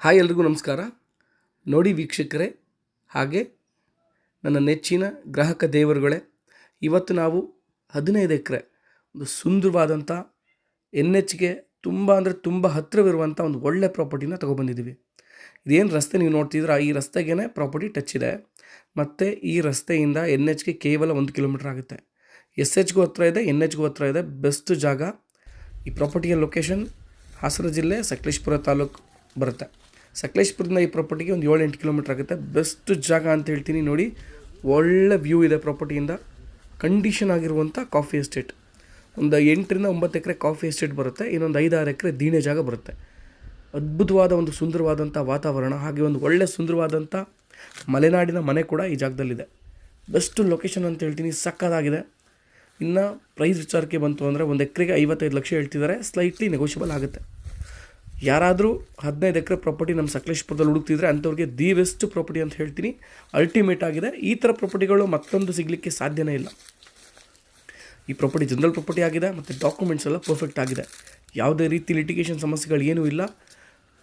Hi ಎಲ್ರಿಗೂ ನಮಸ್ಕಾರ. ನೋಡಿ ವೀಕ್ಷಕರೇ, ಹಾಗೆ ನನ್ನ ನೆಚ್ಚಿನ ಗ್ರಾಹಕ ದೇವರುಗಳೇ, ಇವತ್ತು ನಾವು 15 ಎಕರೆ ಒಂದು ಸುಂದರವಾದಂಥ NHಗೆ ತುಂಬ ಹತ್ತಿರವಿರುವಂಥ ಒಂದು ಒಳ್ಳೆ ಪ್ರಾಪರ್ಟಿನ ತೊಗೊಬಂದಿದ್ದೀವಿ. ಇದೇನು ರಸ್ತೆ ನೀವು ನೋಡ್ತಿದ್ರೆ ಈ ರಸ್ತೆಗೇ ಪ್ರಾಪರ್ಟಿ ಟಚ್ ಇದೆ. ಮತ್ತು ಈ ರಸ್ತೆಯಿಂದ NHಗೆ ಕೇವಲ 1 ಕಿಲೋಮೀಟ್ರ್ ಆಗುತ್ತೆ. SHಗೂ ಹತ್ರ ಇದೆ, NHಗೂ ಹತ್ರ ಇದೆ. ಬೆಸ್ಟ್ ಜಾಗ. ಈ ಪ್ರಾಪರ್ಟಿಯ ಲೊಕೇಶನ್ ಹಾಸನ ಜಿಲ್ಲೆ ಸಕಲೇಶಪುರ ತಾಲೂಕು ಬರುತ್ತೆ. ಸಕಲೇಶಪುರದಿಂದ ಈ ಪ್ರಾಪರ್ಟಿಗೆ ಒಂದು 7-8 ಕಿಲೋಮೀಟ್ರ್ ಆಗುತ್ತೆ. ಬೆಸ್ಟ್ ಜಾಗ ಅಂತ ಹೇಳ್ತೀನಿ. ನೋಡಿ, ಒಳ್ಳೆ ವ್ಯೂ ಇದೆ ಪ್ರಾಪರ್ಟಿಯಿಂದ. ಕಂಡೀಷನ್ ಆಗಿರುವಂಥ ಕಾಫಿ ಎಸ್ಟೇಟ್. ಒಂದು 8ರಿಂದ 9 ಎಕರೆ ಕಾಫಿ ಎಸ್ಟೇಟ್ ಬರುತ್ತೆ. ಇನ್ನೊಂದು 5-6 ಎಕರೆ ದೀಣೆ ಜಾಗ ಬರುತ್ತೆ. ಅದ್ಭುತವಾದ ಒಂದು ಸುಂದರವಾದಂಥ ವಾತಾವರಣ, ಹಾಗೆ ಒಂದು ಒಳ್ಳೆ ಸುಂದರವಾದಂಥ ಮಲೆನಾಡಿನ ಮನೆ ಕೂಡ ಈ ಜಾಗದಲ್ಲಿದೆ. ಬೆಸ್ಟ್ ಲೊಕೇಶನ್ ಅಂತ ಹೇಳ್ತೀನಿ. ಸಕ್ಕತ್ತಾಗಿದೆ. ಇನ್ನು ಪ್ರೈಸ್ ವಿಚಾರಕ್ಕೆ ಬಂತು ಅಂದರೆ 1 ಎಕರೆಗೆ 55 ಲಕ್ಷ ಹೇಳ್ತಿದ್ದಾರೆ. ಸ್ಲೈಟ್ಲಿ ನೆಗೋಷಿಯಬಲ್ ಆಗುತ್ತೆ. ಯಾರಾದರೂ 15 ಎಕರೆ ಪ್ರಾಪರ್ಟಿ ನಮ್ಮ ಸಕಲೇಶಪುರದಲ್ಲಿ ಹುಡುಕ್ತಿದ್ರೆ ಅಂಥವ್ರಿಗೆ ದಿ ಬೆಸ್ಟ್ ಪ್ರಾಪರ್ಟಿ ಅಂತ ಹೇಳ್ತೀನಿ. ಅಲ್ಟಿಮೇಟ್ ಆಗಿದೆ. ಈ ಥರ ಪ್ರಾಪರ್ಟಿಗಳು ಮತ್ತೊಂದು ಸಿಗಲಿಕ್ಕೆ ಸಾಧ್ಯನೇ ಇಲ್ಲ. ಈ ಪ್ರಾಪರ್ಟಿ ಜನರಲ್ ಪ್ರಾಪರ್ಟಿ ಆಗಿದೆ ಮತ್ತು ಡಾಕ್ಯುಮೆಂಟ್ಸ್ ಎಲ್ಲ ಪರ್ಫೆಕ್ಟ್ ಆಗಿದೆ. ಯಾವುದೇ ರೀತಿ ಲಿಟಿಗೇಷನ್ ಸಮಸ್ಯೆಗಳು ಏನೂ ಇಲ್ಲ.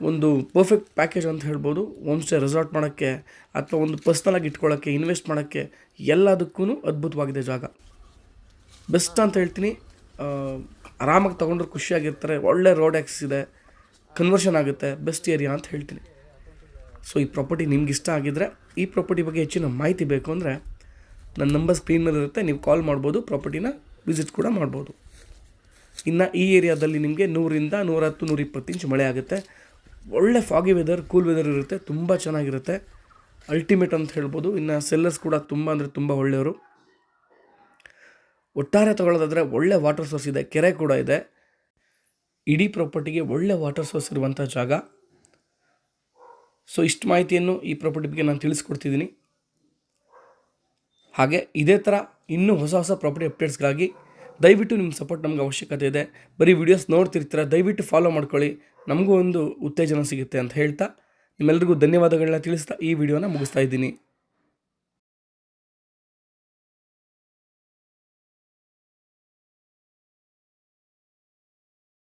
ಒಂದು ಪರ್ಫೆಕ್ಟ್ ಪ್ಯಾಕೇಜ್ ಅಂತ ಹೇಳ್ಬೋದು. ಹೋಮ್ ಸ್ಟೇ ರೆಸಾರ್ಟ್ ಮಾಡೋಕ್ಕೆ ಅಥವಾ ಒಂದು ಪರ್ಸ್ನಲಾಗಿ ಇಟ್ಕೊಳ್ಳೋಕ್ಕೆ, ಇನ್ವೆಸ್ಟ್ ಮಾಡೋಕ್ಕೆ ಎಲ್ಲದಕ್ಕೂ ಅದ್ಭುತವಾಗಿದೆ ಜಾಗ. ಬೆಸ್ಟ್ ಅಂತ ಹೇಳ್ತೀನಿ. ಆರಾಮಾಗಿ ತೊಗೊಂಡ್ರೆ ಖುಷಿಯಾಗಿರ್ತಾರೆ. ಒಳ್ಳೆ ರೋಡ್ ಆ್ಯಕ್ಸಸ್ ಇದೆ, ಕನ್ವರ್ಷನ್ ಆಗುತ್ತೆ. ಬೆಸ್ಟ್ ಏರಿಯಾ ಅಂತ ಹೇಳ್ತೀನಿ. ಸೊ ಈ ಪ್ರಾಪರ್ಟಿ ನಿಮ್ಗೆ ಇಷ್ಟ ಆಗಿದ್ದರೆ, ಈ ಪ್ರಾಪರ್ಟಿ ಬಗ್ಗೆ ಹೆಚ್ಚಿನ ಮಾಹಿತಿ ಬೇಕು ಅಂದರೆ ನನ್ನ ನಂಬರ್ ಸ್ಕ್ರೀನ್ ಮೇಲೆ ಇರುತ್ತೆ. ನೀವು ಕಾಲ್ ಮಾಡ್ಬೋದು, ಪ್ರಾಪರ್ಟಿನ ವಿಸಿಟ್ ಕೂಡ ಮಾಡ್ಬೋದು. ಇನ್ನು ಈ ಏರಿಯಾದಲ್ಲಿ ನಿಮಗೆ 100ರಿಂದ 110, 120 ಇಂಚ್ ಮಳೆ ಆಗುತ್ತೆ. ಒಳ್ಳೆ ಫಾಗಿ ವೆದರ್, ಕೂಲ್ ವೆದರ್ ಇರುತ್ತೆ. ತುಂಬ ಚೆನ್ನಾಗಿರುತ್ತೆ. ಅಲ್ಟಿಮೇಟ್ ಅಂತ ಹೇಳ್ಬೋದು. ಇನ್ನು ಸೆಲ್ಲರ್ಸ್ ಕೂಡ ತುಂಬ ಒಳ್ಳೆಯವರು. ಒಟ್ಟಾರೆ ತಗೊಳ್ಳೋದಾದರೆ ಒಳ್ಳೆ ವಾಟರ್ ಸೋರ್ಸ್ ಇದೆ, ಕೆರೆ ಕೂಡ ಇದೆ. ಇಡೀ ಪ್ರಾಪರ್ಟಿಗೆ ಒಳ್ಳೆ ವಾಟರ್ ಸೋರ್ಸ್ ಇರುವಂಥ ಜಾಗ. ಸೊ ಇಷ್ಟು ಮಾಹಿತಿಯನ್ನು ಈ ಪ್ರಾಪರ್ಟಿ ಬಗ್ಗೆ ನಾನು ತಿಳಿಸ್ಕೊಡ್ತಿದ್ದೀನಿ. ಹಾಗೆ ಇದೇ ಥರ ಇನ್ನೂ ಹೊಸ ಪ್ರಾಪರ್ಟಿ ಅಪ್ಡೇಟ್ಸ್ಗಾಗಿ ದಯವಿಟ್ಟು ನಿಮ್ಮ ಸಪೋರ್ಟ್ ನಮ್ಗೆ ಅವಶ್ಯಕತೆ ಇದೆ. ಬರೀ ವಿಡಿಯೋಸ್ ನೋಡ್ತಿರ್ತೀರ, ದಯವಿಟ್ಟು ಫಾಲೋ ಮಾಡ್ಕೊಳ್ಳಿ. ನಮಗೂ ಒಂದು ಉತ್ತೇಜನ ಸಿಗುತ್ತೆ ಅಂತ ಹೇಳ್ತಾ ನಿಮ್ಮೆಲ್ಲರಿಗೂ ಧನ್ಯವಾದಗಳನ್ನ ತಿಳಿಸ್ತಾ ಈ ವಿಡಿಯೋನ ಮುಗಿಸ್ತಾ ಇದ್ದೀನಿ.